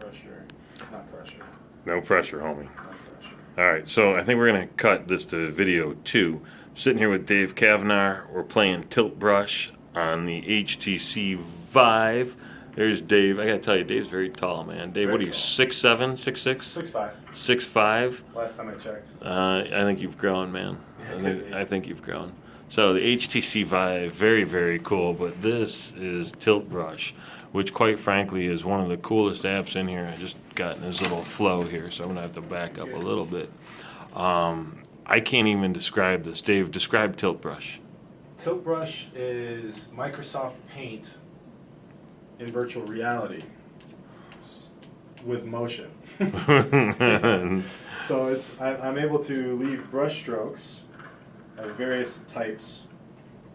pressure. Not pressure. No pressure, homie. No pressure. All right, so I think we're going to cut this to video 2. I'm sitting here with Dave Cavnar. We're playing TiltBrush on the HTC Vive. There's Dave. I got to tell you, Dave's very tall, man. Dave, what are you, 6'7", 6'6"? 6'5". 6'5"? Last time I checked. I think you've grown, man. I think you've grown. So the HTC Vive, very, very cool, but this is TiltBrush, which quite frankly is one of the coolest apps in here. I just got in this little flow here, so I'm going to have to back up a little bit. I can't even describe this. Dave, describe TiltBrush. TiltBrush is Microsoft Paint in virtual reality with motion. So I'm able to leave brush strokes of various types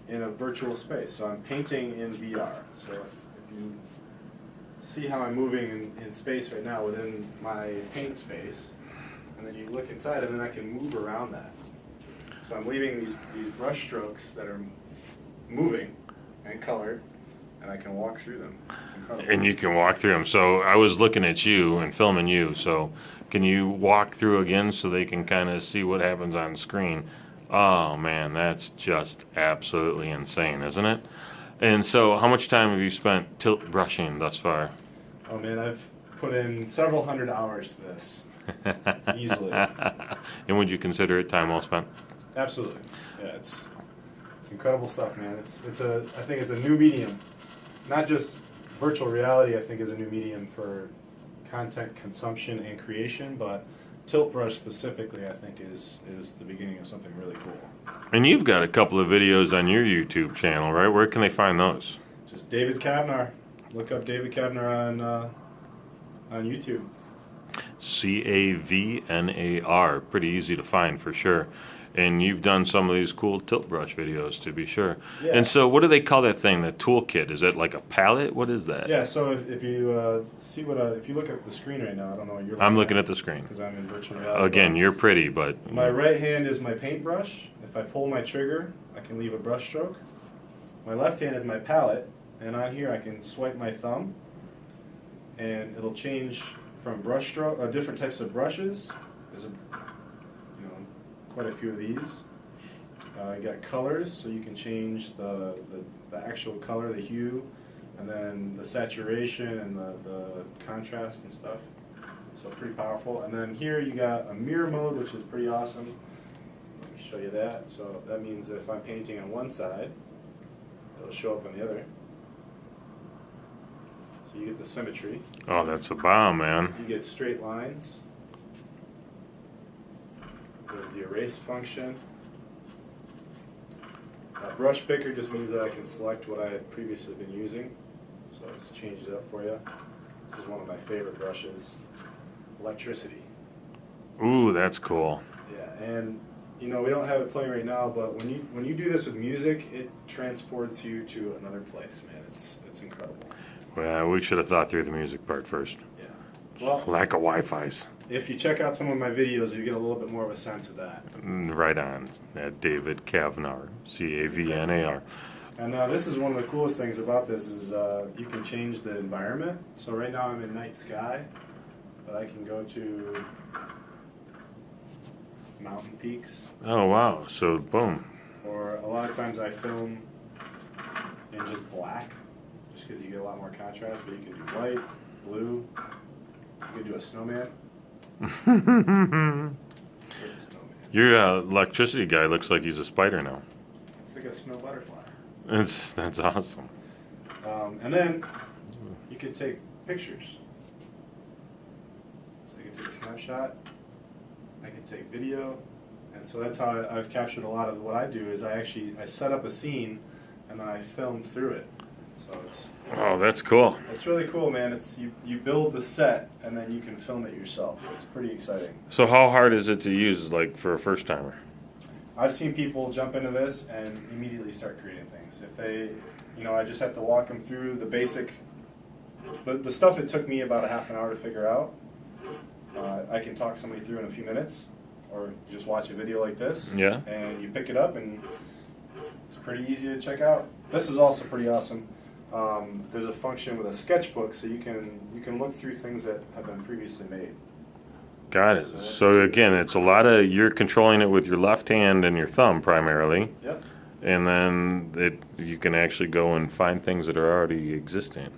in a virtual space. So I'm painting in VR. So if you see how I'm moving in space right now within my paint space, and then you look inside and then I can move around that. So I'm leaving these brush strokes that are moving and colored, and I can walk through them. It's incredible. And you can walk through them. So I was looking at you and filming you. So can you walk through again so they can kind of see what happens on screen? Oh man, that's just absolutely insane, isn't it? And so how much time have you spent tilt brushing thus far? Oh man, I've put in several hundred hours to this. Easily. And would you consider it time well spent? Absolutely. Yeah, it's incredible stuff, man. I think it's a new medium. Not just virtual reality, I think, is a new medium for content consumption and creation, but TiltBrush specifically, I think, is the beginning of something really cool. And you've got a couple of videos on your YouTube channel, right? Where can they find those? Just David Cavnar. Look up David Cavnar on YouTube. Cavnar. Pretty easy to find for sure. And you've done some of these cool TiltBrush videos, to be sure. Yeah. And so what do they call that thing, the toolkit? Is it like a palette? What is that? Yeah, so if you see if you look at the screen right now, I don't know what you're looking I'm looking at the screen. because I'm in virtual reality. Again, you're pretty, but... My right hand is my paintbrush. If I pull my trigger, I can leave a brush stroke. My left hand is my palette, and on here I can swipe my thumb, and it'll change from brush stroke, different types of brushes. There's quite a few of these. You got colors, so you can change the actual color, the hue, and then the saturation and the contrast and stuff. So pretty powerful. And then here you got a mirror mode, which is pretty awesome. Let me show you that. So that means if I'm painting on one side, it'll show up on the other. So you get the symmetry. Oh, that's a bomb, man. You get straight lines. There's the erase function. Brush picker just means that I can select what I had previously been using. So let's change it up for you. This is one of my favorite brushes. Electricity. Ooh, that's cool. Yeah, and we don't have it playing right now, but when you do this with music, it transports you to another place, man. It's incredible. Well, we should have thought through the music part first. Yeah. Well, Lack of Wi-Fi's. if you check out some of my videos, you get a little bit more of a sense of that. Right on. At David Cavnar. Cavnar. And this is one of the coolest things about this is you can change the environment. So right now I'm in night sky, but I can go to mountain peaks. Oh, wow. So, boom. Or a lot of times I film in just black, just because you get a lot more contrast, but you can do white, blue, you can do a snowman. There's a snowman. Your electricity guy looks like he's a spider now. It's like a snow butterfly. That's awesome. And then you can take pictures. So you can take a snapshot. I can take video. And so that's how I've captured a lot of what I do is I set up a scene and then I film through it. So Oh, that's cool. it's really cool, man. It's you build the set and then you can film it yourself. It's pretty exciting. So how hard is it to use, like, for a first-timer? I've seen people jump into this and immediately start creating things. If they, I just have to walk them through the basic, the stuff that took me about a half an hour to figure out. I can talk somebody through in a few minutes, or just watch a video like this. Yeah. And you pick it up and it's pretty easy to check out. This is also pretty awesome. there's a function with a sketchbook, so you can look through things that have been previously made. Got it. So again, it's a lot of, you're controlling it with your left hand and your thumb primarily. Yep. And then you can actually go and find things that are already existing.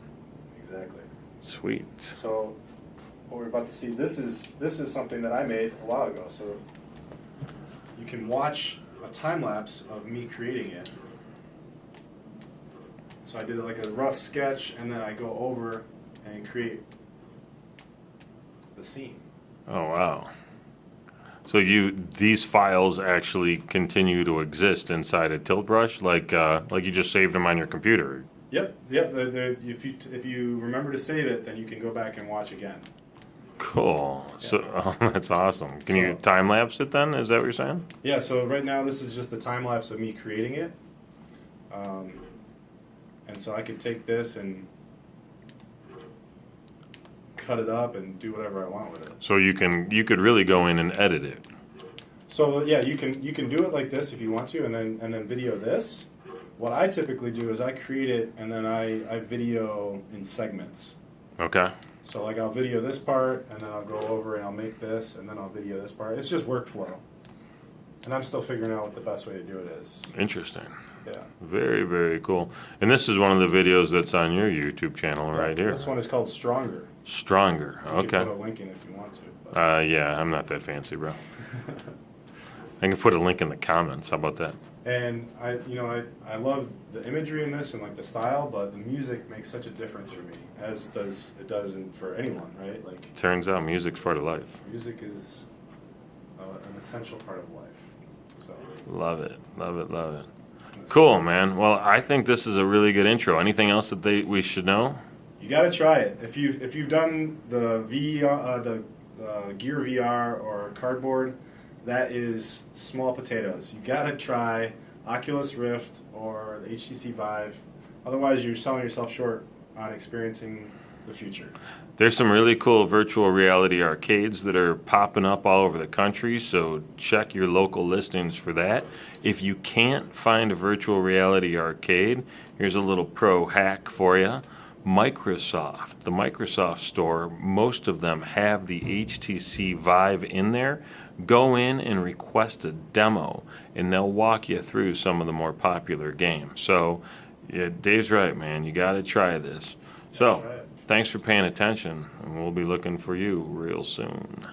Exactly. Sweet. So what we're about to see, this is something that I made a while ago. So you can watch a time lapse of me creating it. So I did like a rough sketch, and then I go over and create the scene. Oh wow. So these files actually continue to exist inside a TiltBrush, like you just saved them on your computer. Yep. If you remember to save it, then you can go back and watch again. Cool. Yeah. So that's awesome. Can you time lapse it then? Is that what you're saying? Yeah. So right now this is just the time lapse of me creating it, and so I could take this and cut it up and do whatever I want with it. So you could really go in and edit it. So yeah, you can do it like this if you want to, and then video this. What I typically do is I create it and then I video in segments. Okay. So like I'll video this part, and then I'll go over and I'll make this, and then I'll video this part. It's just workflow, and I'm still figuring out what the best way to do it is. Interesting. Yeah. Very, very cool. And this is one of the videos that's on your YouTube channel right here. This one is called Stronger. Stronger. You Okay. can put a link in if you want to. But. Yeah, I'm not that fancy, bro. I can put a link in the comments. How about that? And I love the imagery in this and like the style, but the music makes such a difference for me, as it does for anyone, right? Like Turns out music's part of life. music is an essential part of life. So Love it. Love it. Love it. Cool, man. Well, I think this is a really good intro. Anything else that we should know? you got to try it if you've done the Gear VR or Cardboard. That is small potatoes. You got to try Oculus Rift or the HTC Vive. Otherwise, you're selling yourself short on experiencing the future. There's some really cool virtual reality arcades that are popping up all over the country, so check your local listings for that. If you can't find a virtual reality arcade, here's a little pro hack for you. Microsoft, the Microsoft Store, most of them have the HTC Vive in there. Go in and request a demo, and they'll walk you through some of the more popular games. So, yeah, Dave's right, man. You got to try this. So, thanks for paying attention, and we'll be looking for you real soon.